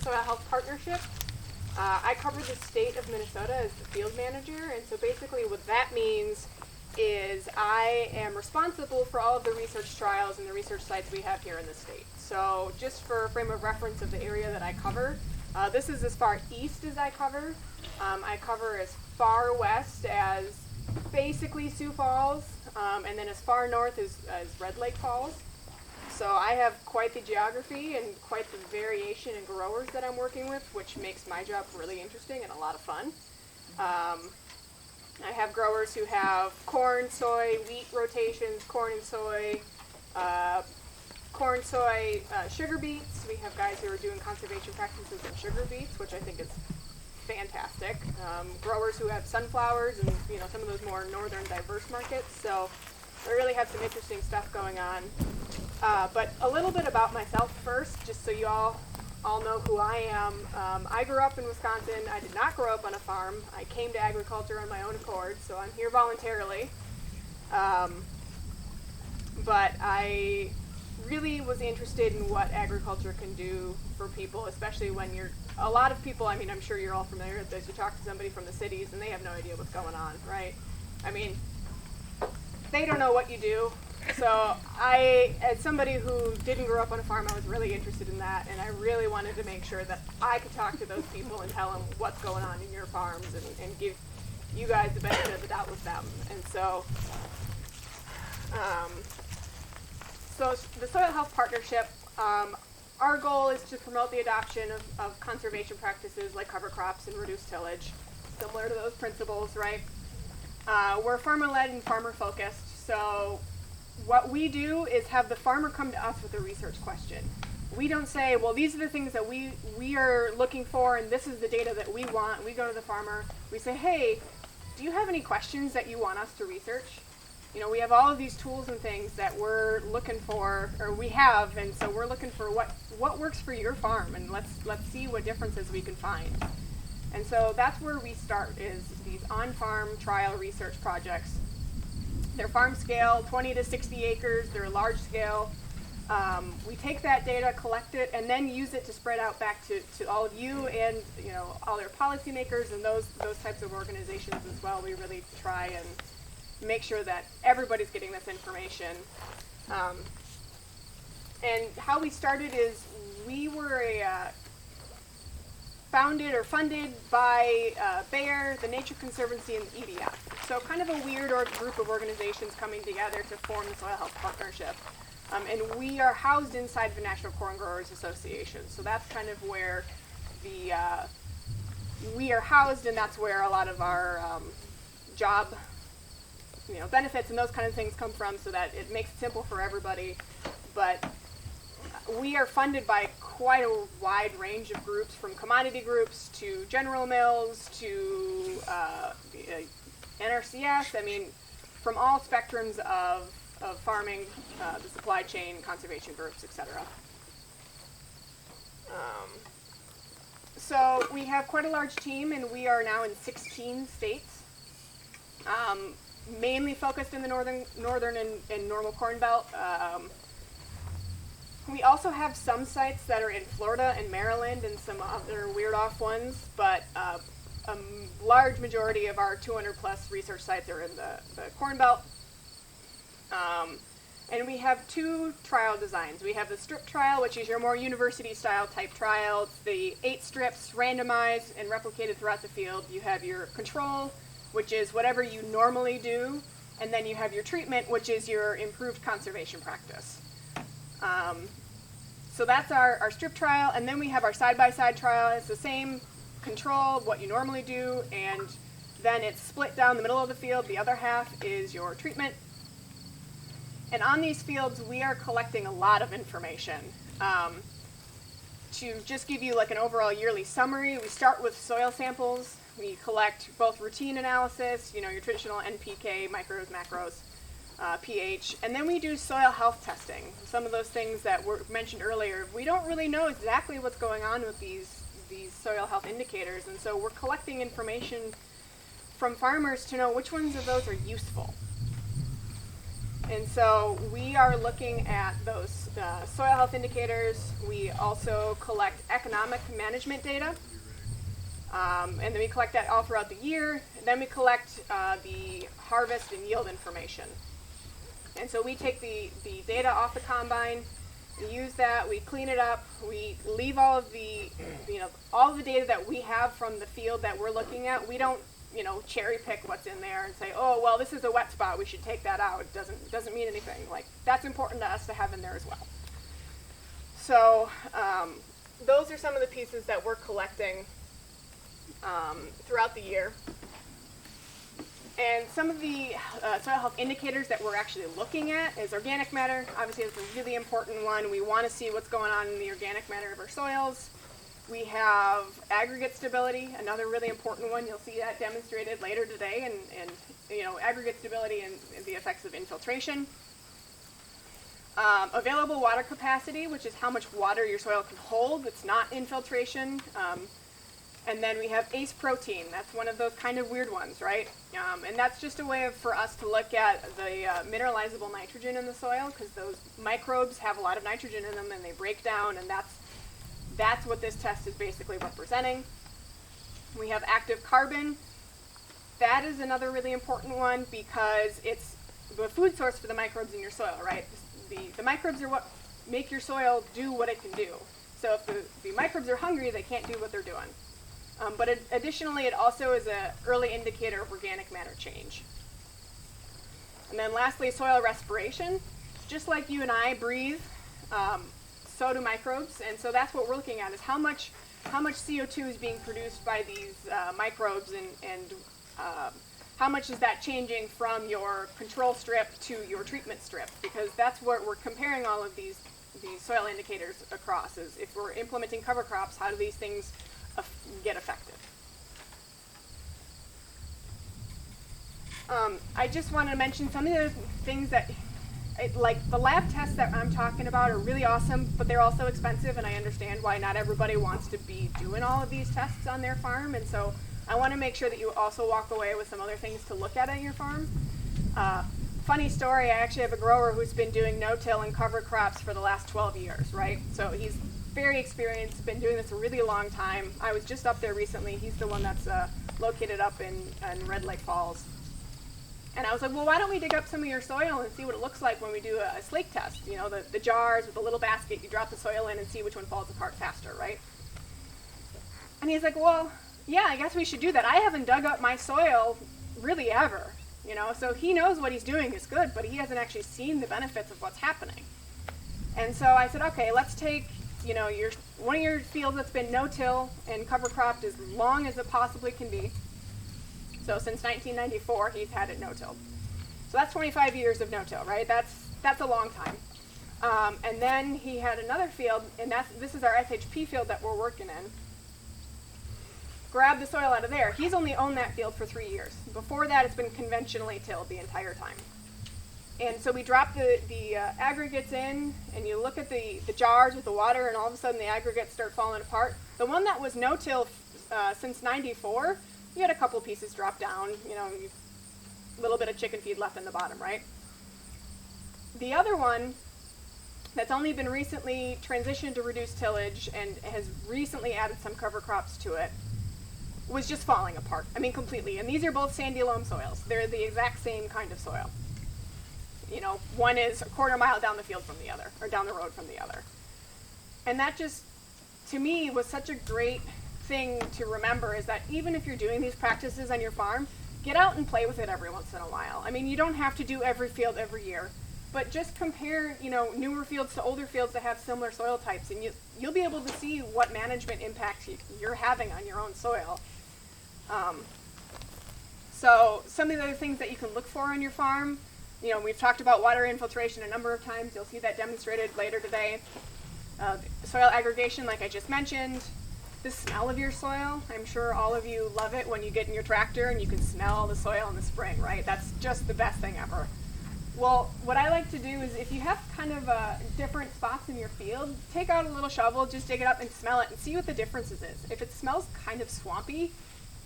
Soil Health Partnership. I cover the state of Minnesota as the field manager, and so basically what that means is I am responsible for all of the research trials and the research sites we have here in the state. So just for a frame of reference of the area that I cover, this is as far east as I cover. I cover as far west as basically Sioux Falls, and then as far north as Red Lake Falls. So I have quite the geography and quite the variation in growers that I'm working with, which makes my job really interesting and a lot of fun. I have growers who have corn, soy, wheat rotations, corn and soy, sugar beets. We have guys who are doing conservation practices in sugar beets, which I think is fantastic. Growers who have sunflowers and some of those more northern diverse markets. So I really have some interesting stuff going on. But a little bit about myself first, just so you all know who I am. I grew up in Wisconsin. I did not grow up on a farm. I came to agriculture on my own accord, so I'm here voluntarily. But I really was interested in what agriculture can do for people, especially when a lot of people, I'm sure you're all familiar with this, you talk to somebody from the cities and they have no idea what's going on, right? They don't know what you do. So as somebody who didn't grow up on a farm, I was really interested in that, and I really wanted to make sure that I could talk to those people and tell them what's going on in your farms and give you guys the benefit of the doubt with them. And so, the Soil Health Partnership, our goal is to promote the adoption of conservation practices like cover crops and reduced tillage, similar to those principles, right? We're farmer-led and farmer-focused, so what we do is have the farmer come to us with a research question. We don't say, well, these are the things that we are looking for and this is the data that we want. We go to the farmer. We say, hey, do you have any questions that you want us to research? We have all of these tools and things that we're looking for, or we have, and so we're looking for what works for your farm, and let's see what differences we can find. And so that's where we start, is these on-farm trial research projects. They're farm scale, 20 to 60 acres. They're large scale. We take that data, collect it, and then use it to spread out back to all of you and all their policymakers and those types of organizations as well. We really try and make sure that everybody's getting this information. And how we started is we were founded or funded by Bayer, the Nature Conservancy, and EDF. So kind of a weird group of organizations coming together to form the Soil Health Partnership. And we are housed inside the National Corn Growers Association. So that's kind of where we are housed, and that's where a lot of our job benefits and those kind of things come from, so that it makes it simple for everybody. But we are funded by quite a wide range of groups, from commodity groups to General Mills to NRCS, from all spectrums of farming, the supply chain, conservation groups, etc. So we have quite a large team, and we are now in 16 states, mainly focused in the northern and normal Corn Belt. We also have some sites that are in Florida and Maryland and some other weird off ones, but a large majority of our 200 plus research sites are in the Corn Belt. And we have two trial designs. We have the strip trial, which is your more university style type trial. It's the 8 strips randomized and replicated throughout the field. You have your control, which is whatever you normally do, and then you have your treatment, which is your improved conservation practice. So that's our strip trial, and then we have our side-by-side trial. It's the same control, what you normally do, and then it's split down the middle of the field. The other half is your treatment. And on these fields, we are collecting a lot of information. To just give you like an overall yearly summary, we start with soil samples. We collect both routine analysis, your traditional NPK, micros, macros, pH, and then we do soil health testing. Some of those things that were mentioned earlier, we don't really know exactly what's going on with these soil health indicators, and so we're collecting information from farmers to know which ones of those are useful. And so we are looking at those soil health indicators. We also collect economic management data. And then we collect that all throughout the year. And then we collect the harvest and yield information. And so we take the data off the combine, we use that, we clean it up, we leave all of the, all of the data that we have from the field that we're looking at. We don't, cherry pick what's in there and say, oh, well, this is a wet spot, we should take that out. It doesn't mean anything. Like, that's important to us to have in there as well. So those are some of the pieces that we're collecting throughout the year. And some of the soil health indicators that we're actually looking at is organic matter. Obviously, it's a really important one. We want to see what's going on in the organic matter of our soils. We have aggregate stability, another really important one. You'll see that demonstrated later today, and aggregate stability and the effects of infiltration. Available water capacity, which is how much water your soil can hold. It's not infiltration. And then we have ACE protein. That's one of those kind of weird ones, right? And that's just a way for us to look at the mineralizable nitrogen in the soil, because those microbes have a lot of nitrogen in them and they break down, and that's what this test is basically representing. We have active carbon. That is another really important one because it's the food source for the microbes in your soil, right? The microbes are what make your soil do what it can do. So if the microbes are hungry, they can't do what they're doing. But additionally, it also is an early indicator of organic matter change. And then lastly, soil respiration. Just like you and I breathe, so do microbes. And so that's what we're looking at, is how much CO2 is being produced by these microbes, and how much is that changing from your control strip to your treatment strip? Because that's what we're comparing all of these soil indicators across, is if we're implementing cover crops, how do these things get affected? I just want to mention some of the things that, like the lab tests that I'm talking about are really awesome, but they're also expensive, and I understand why not everybody wants to be doing all of these tests on their farm, and so I want to make sure that you also walk away with some other things to look at your farm. Funny story, I actually have a grower who's been doing no-till and cover crops for the last 12 years, right? So he's very experienced, been doing this a really long time. I was just up there recently. He's the one that's located up in Red Lake Falls. And I was like, well, why don't we dig up some of your soil and see what it looks like when we do a slake test? The jars with the little basket, you drop the soil in and see which one falls apart faster, right? And he's like, well, yeah, I guess we should do that. I haven't dug up my soil really ever, so he knows what he's doing is good, but he hasn't actually seen the benefits of what's happening. And so I said, okay, let's take one of your fields that's been no-till and cover cropped as long as it possibly can be. So since 1994, he's had it no-till. So that's 25 years of no-till, right? That's a long time. And then he had another field, and this is our SHP field that we're working in. Grab the soil out of there. He's only owned that field for 3 years. Before that, it's been conventionally tilled the entire time. And so we drop the aggregates in, and you look at the jars with the water, and all of a sudden the aggregates start falling apart. The one that was no-till since 94, you had a couple pieces drop down, a little bit of chicken feed left in the bottom, right? The other one that's only been recently transitioned to reduced tillage and has recently added some cover crops to it was just falling apart. I mean, completely. And these are both sandy loam soils. They're the exact same kind of soil. One is a quarter mile down the field from the other, or down the road from the other. And that just, to me, was such a great thing to remember, is that even if you're doing these practices on your farm, get out and play with it every once in a while. I mean, you don't have to do every field every year, but just compare, newer fields to older fields that have similar soil types, and you'll be able to see what management impact you're having on your own soil. So some of the other things that you can look for on your farm, we've talked about water infiltration a number of times. You'll see that demonstrated later today. Soil aggregation, like I just mentioned. The smell of your soil. I'm sure all of you love it when you get in your tractor and you can smell the soil in the spring, right? That's just the best thing ever. Well, what I like to do is, if you have kind of different spots in your field, take out a little shovel, just dig it up and smell it and see what the differences is. If it smells kind of swampy,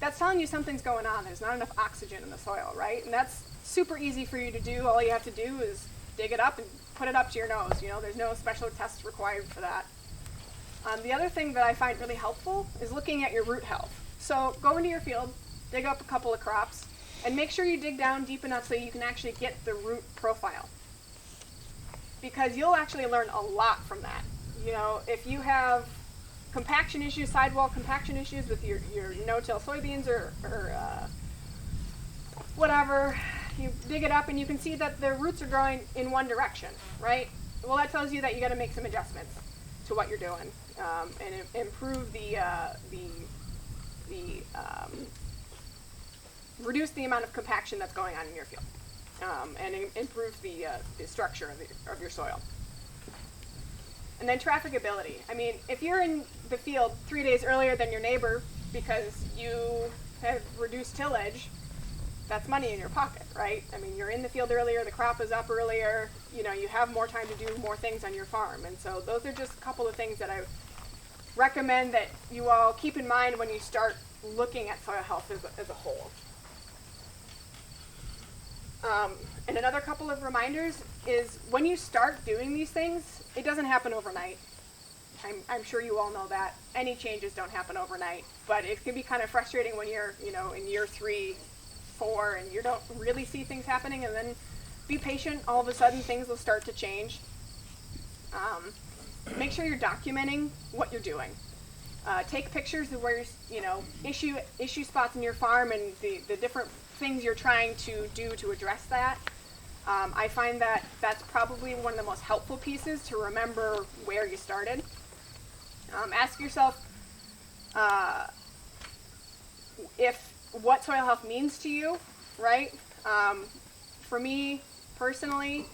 that's telling you something's going on. There's not enough oxygen in the soil, right? And that's super easy for you to do. All you have to do is dig it up and put it up to your nose. There's no special test required for that. The other thing that I find really helpful is looking at your root health. So go into your field, dig up a couple of crops, and make sure you dig down deep enough so you can actually get the root profile. Because you'll actually learn a lot from that. If you have compaction issues, sidewall compaction issues with your no-till soybeans or whatever, you dig it up and you can see that the roots are growing in one direction, right? Well, that tells you that you got to make some adjustments to what you're doing and improve reduce the amount of compaction that's going on in your field and improve the structure of your soil. And then trafficability. I mean, if you're in the field 3 days earlier than your neighbor because you have reduced tillage, that's money in your pocket, right? I mean, you're in the field earlier, the crop is up earlier, you have more time to do more things on your farm. And so those are just a couple of things that I recommend that you all keep in mind when you start looking at soil health as a whole. And another couple of reminders is when you start doing these things, it doesn't happen overnight. I'm sure you all know that. Any changes don't happen overnight, but it can be kind of frustrating when you're, in year 3, 4, and you don't really see things happening, and then be patient. All of a sudden, things will start to change. Make sure you're documenting what you're doing. Take pictures of where issue spots in your farm and the different things you're trying to do to address that. I find that that's probably one of the most helpful pieces to remember where you started. Ask yourself what soil health means to you, right? For me personally,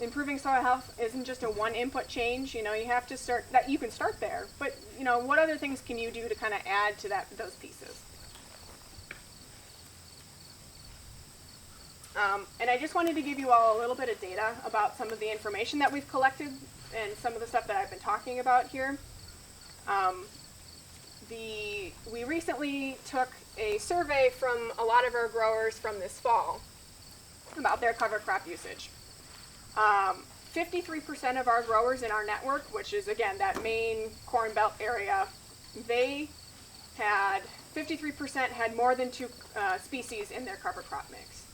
improving soil health isn't just a one input change. You have to start that. You can start there, but what other things can you do to kind of add to those pieces? And I just wanted to give you all a little bit of data about some of the information that we've collected and some of the stuff that I've been talking about here. We recently took a survey from a lot of our growers from this fall about their cover crop usage. 53% of our growers in our network, which is again that main corn belt area, 53% had more than 2 species in their cover crop mix.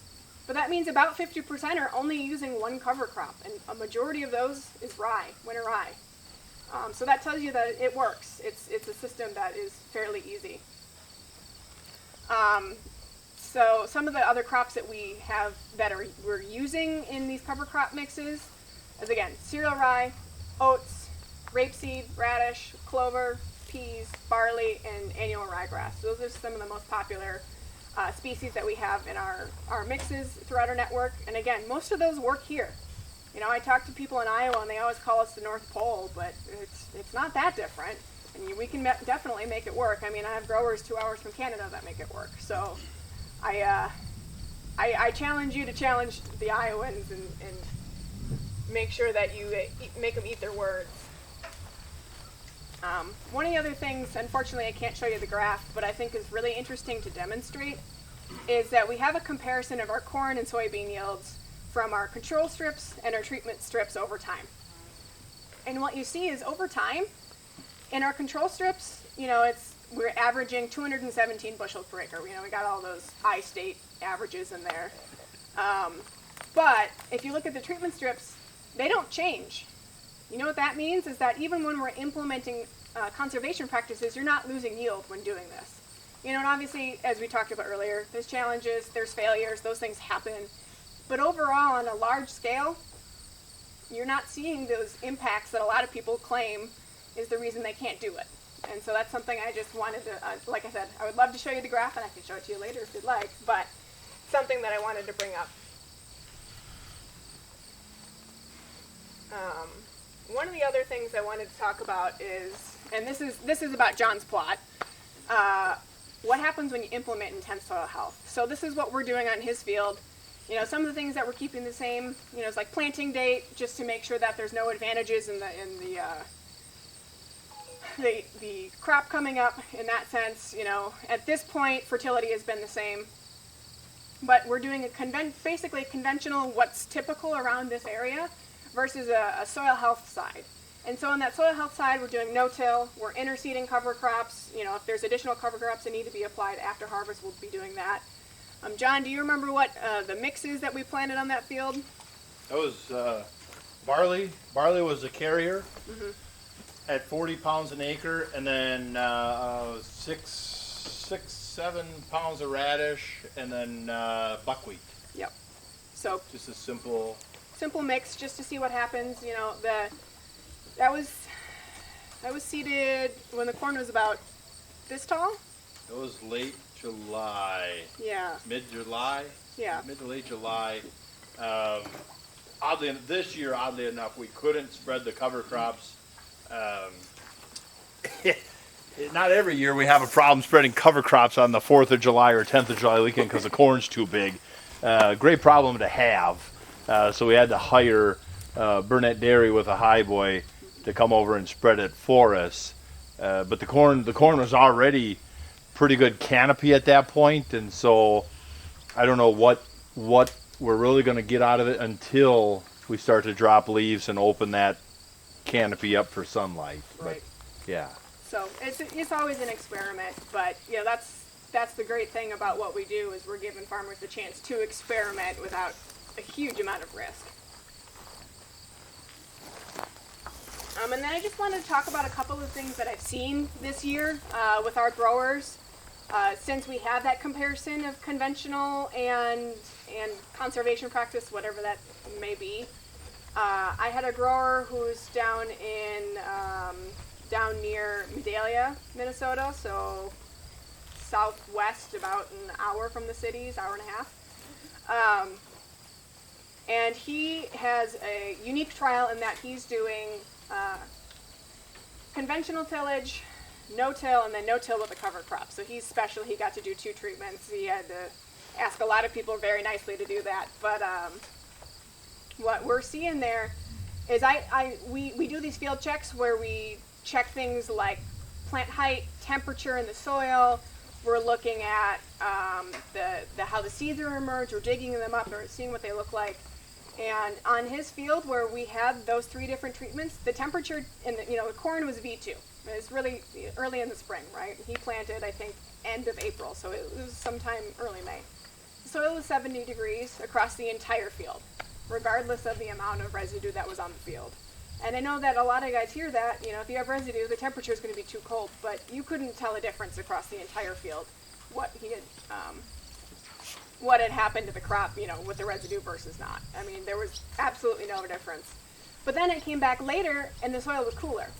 But that means about 50% are only using one cover crop, and a majority of those is rye, winter rye. So that tells you that it works. It's a system that is fairly easy. So some of the other crops that we have that we're using in these cover crop mixes is again cereal rye, oats, rapeseed, radish, clover, peas, barley, and annual ryegrass. Those are some of the most popular species that we have in our mixes throughout our network. And again, most of those work here. I talk to people in Iowa and they always call us the North Pole, but it's not that different. And we can definitely make it work. I mean, I have growers 2 hours from Canada that make it work. So I challenge you to challenge the Iowans and make sure that you make them eat their words. One of the other things, unfortunately I can't show you the graph, but I think is really interesting to demonstrate, is that we have a comparison of our corn and soybean yields from our control strips and our treatment strips over time. And what you see is over time, in our control strips, we're averaging 217 bushels per acre. We got all those I-state averages in there. But if you look at the treatment strips, they don't change. You know what that means is that even when we're implementing conservation practices, you're not losing yield when doing this. And obviously, as we talked about earlier, there's challenges, there's failures, those things happen. But overall, on a large scale, you're not seeing those impacts that a lot of people claim is the reason they can't do it. And so that's something I just wanted to, like I said, I would love to show you the graph, and I can show it to you later if you'd like, but something that I wanted to bring up. One of the other things I wanted to talk about is, and this is about John's plot, what happens when you implement intense soil health. So this is what we're doing on his field. Some of the things that we're keeping the same, it's like planting date, just to make sure that there's no advantages in the crop coming up in that sense. At this point, fertility has been the same. but we're doing basically conventional, what's typical around this area, versus a soil health side. And so on that soil health side, we're doing no-till, we're interseeding cover crops. If there's additional cover crops that need to be applied after harvest, we'll be doing that. John, do you remember what the mix is that we planted on that field? That was barley. Barley was a carrier at 40 pounds an acre, and then 7 pounds of radish, and then buckwheat. Yep. So just a simple mix, just to see what happens. That was seeded when the corn was about this tall. It was late July. Yeah. Mid-July. Yeah. Mid to late July. This year, oddly enough, we couldn't spread the cover crops. Not every year we have a problem spreading cover crops on the 4th of July or 10th of July weekend because the corn's too big. Great problem to have. So we had to hire Burnett Dairy with a high boy to come over and spread it for us. But the corn was already pretty good canopy at that point, and so I don't know what we're really going to get out of it until we start to drop leaves and open that canopy up for sunlight. Right. But, yeah. So it's always an experiment, but that's the great thing about what we do is we're giving farmers the chance to experiment without a huge amount of risk. And then I just wanted to talk about a couple of things that I've seen this year with our growers. Since we have that comparison of conventional and conservation practice, whatever that may be, I had a grower who's down near Medalia, Minnesota, so southwest, about an hour from the cities, hour and a half. And he has a unique trial in that he's doing conventional tillage, no-till, and then no-till with a cover crop. So he's special. He got to do 2 treatments. He had to ask a lot of people very nicely to do that. But what we're seeing there is we do these field checks where we check things like plant height, temperature in the soil. We're looking at how the seeds are emerged. We're digging them up or seeing what they look like. And on his field where we had those 3 different treatments, the temperature in the corn was V2. It was really early in the spring, right? He planted, I think, end of April, so it was sometime early May. The soil was 70 degrees across the entire field, regardless of the amount of residue that was on the field. And I know that a lot of guys hear that, if you have residue, the temperature is going to be too cold, but you couldn't tell a difference across the entire field what had happened to the crop, with the residue versus not. I mean, there was absolutely no difference. But then it came back later, and the soil was cooler.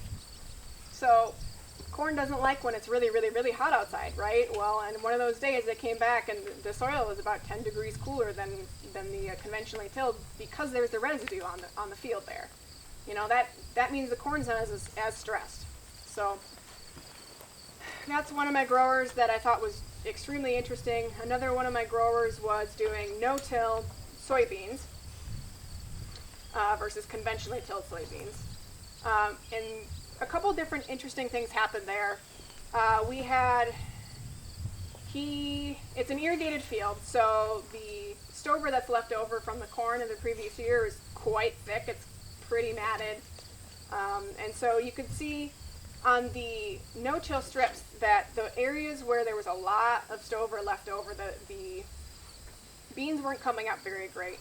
So corn doesn't like when it's really, really, really hot outside, right? Well, and one of those days it came back, and the soil was about 10 degrees cooler than the conventionally tilled because there's the residue on the field there. That means the corn's not as stressed. So that's one of my growers that I thought was extremely interesting. Another one of my growers was doing no-till soybeans versus conventionally tilled soybeans. And a couple different interesting things happened there. It's an irrigated field, so the stover that's left over from the corn of the previous year is quite thick. It's pretty matted. And so you could see on the no-till strips that the areas where there was a lot of stover left over, the beans weren't coming up very great.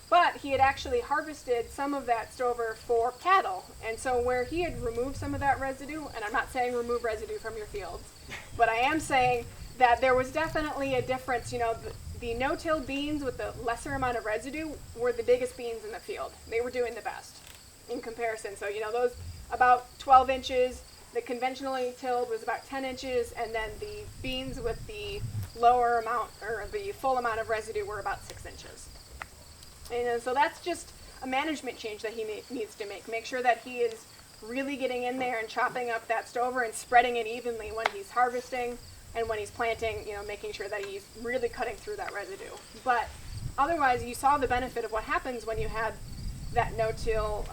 But he had actually harvested some of that stover for cattle. And so where he had removed some of that residue, and I'm not saying remove residue from your fields, but I am saying that there was definitely a difference. The no-till beans with the lesser amount of residue were the biggest beans in the field. They were doing the best in comparison. So, those about 12 inches, the conventionally tilled was about 10 inches, and then the beans with the lower amount, or the full amount of residue, were about 6 inches. And so that's just a management change that he needs to make. Make sure that he is really getting in there and chopping up that stover and spreading it evenly when he's harvesting and when he's planting, making sure that he's really cutting through that residue. But otherwise, you saw the benefit of what happens when you had that no-till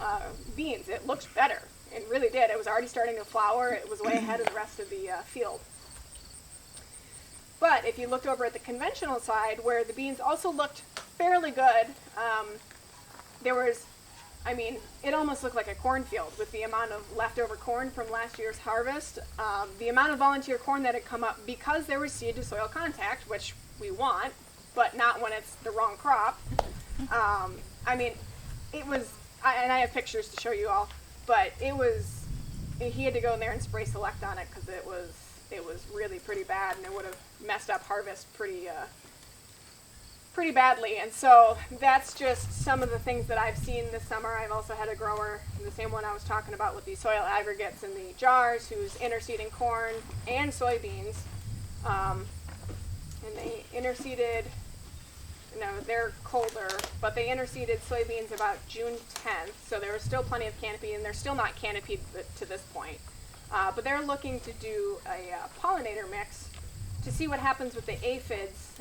beans. It looked better. It really did. It was already starting to flower. It was way ahead of the rest of the field. But if you looked over at the conventional side, where the beans also looked fairly good, there was, I mean, it almost looked like a cornfield with the amount of leftover corn from last year's harvest. The amount of volunteer corn that had come up because there was seed to soil contact, which we want, but not when it's the wrong crop. I mean, it was, and I have pictures to show you all, but it was, he had to go in there and spray Select on it because it was really pretty bad, and it would have messed up harvest pretty badly. And so that's just some of the things that I've seen this summer. I've also had a grower, the same one I was talking about with these soil aggregates in the jars, who's interseeding corn and soybeans. And they interseeded, they're colder, but they interseeded soybeans about June 10th, so there was still plenty of canopy, and they're still not canopied to this point. But they're looking to do a pollinator mix to see what happens with the aphids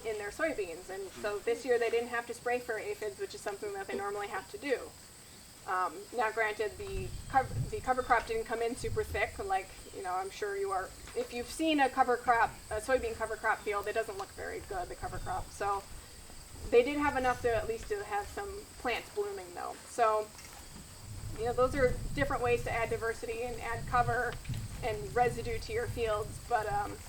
in their soybeans. And so this year they didn't have to spray for aphids, which is something that they normally have to do. Now granted, the cover crop didn't come in super thick, like, I'm sure you are. If you've seen a soybean cover crop field, it doesn't look very good, the cover crop. So they did have enough to at least to have some plants blooming though. So, those are different ways to add diversity and add cover and residue to your fields. But